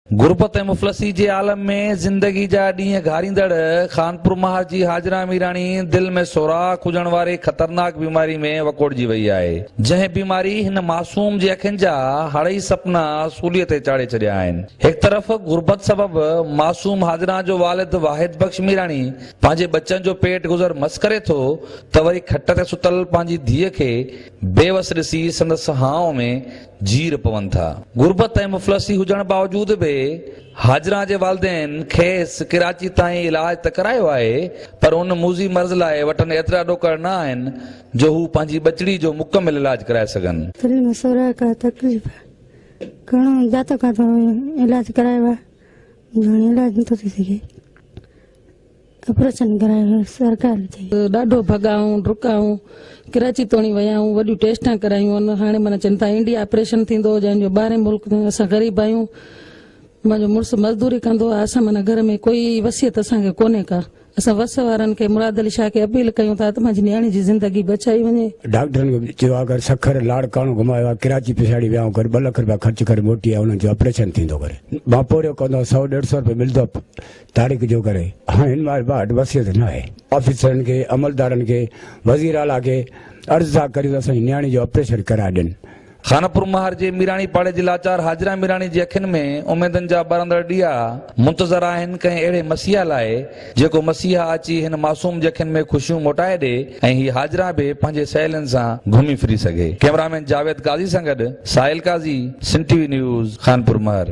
गुरबत ऐं मुफ़लसी जे आलम में ज़िंदगी जा ॾींहं घारींदड़ खानपुर महार जी हाजरा मीराणी दिल में सोराख़ हुजण वारे ख़तरनाक बीमारी में वकोड़जी वई आहे। जंहिं बीमारी हिन मासूम जे अखियुनि जा हाड़ई सपना सूलीअ ते चाढ़े छॾिया आहिनि। हिकु तरफ़ गुरबत सबबि मासूम हाजरा जो वालिद वाहिद बख़्श मीराणी पंहिंजे बच्चनि जो पेट गुज़र मस करे थो त वरी खट ते सुतल पंहिंजी धीअ खे बेवस ॾिसी संदसि हाव में जीर पवनि था। गुरबत ऐं मुफ़लसी हुजण बावजूद बि हाजरा जे वालिदैन खेसि कराची ताईं इलाज त करायो आहे, पर उन मूज़ी मर्ज़ लाइ वटनि एतिरा ॾोकर न आहिनि जो हू पंहिंजी बचड़ी जो मुकमिल इलाज कराए सघनि। दिल में सोराख़ का तकलीफ़ घणो जातो का तो इलाज करायो आहे, इलाज नथो थी सघे, ऑपरेशन करायो सरकार चई। ॾाढो भॻाऊं डुकाऊं कराची तोणी वियाऊं, वॾियूं टेस्टां करायूं, हाणे माना चवनि था इंडिया ऑपरेशन थींदो, जंहिंजो ॿाहिरि मुल्क असां ग़रीब आहियूं। मुंहिंजो मुड़ुसु मज़दूरी कंदो आहे, असां माना घर में कोई वसियत असांखे कोन्हे का। असां वस वारनि खे मुराद अली शाह खे अपील कयूं था त मुंहिंजी नियाणी जी ज़िंदगी बचाई वञे। डॉक्टरनि खे चयो अगरि सखर लाड़काणो घुमायो आहे, कराची पिछाड़ी वियाऊं करे 2 लख रुपया ख़र्च करे मोटी आहे, उन्हनि जो ऑपरेशन थींदो करे मां पूरो कंदो 100-150 रुपया मिलंदो तारीख़ जो करे। हाणे हिन महिल वटि वसियत न आहे। ऑफिसरनि खे अमलदारनि खे वज़ीर आला खे अर्ज़ु था करियूं त असांजी नियाणी जो ऑपरेशन कराए ॾियनि। खानपुर महार जे मीराणी पाड़े जी लाचार हाजरा मीराणी जी अखियुनि में उमेदनि जा ॿरंदड़ ॾीआ मुंतज़र आहिनि कंहिं अहिड़े मसीहा लाइ जेको मसीहा अची हिन मासूम जे अखियुनि में ख़ुशियूं मोटाए ॾे ऐं हीअ हाजरा बि पंहिंजे सहेलियुनि सां घुमी फिरी सघे। कैमरामैन जावेद काज़ी सां गॾु साहिल काज़ी, सिंध टीवी न्यूज़, खानपुर महार।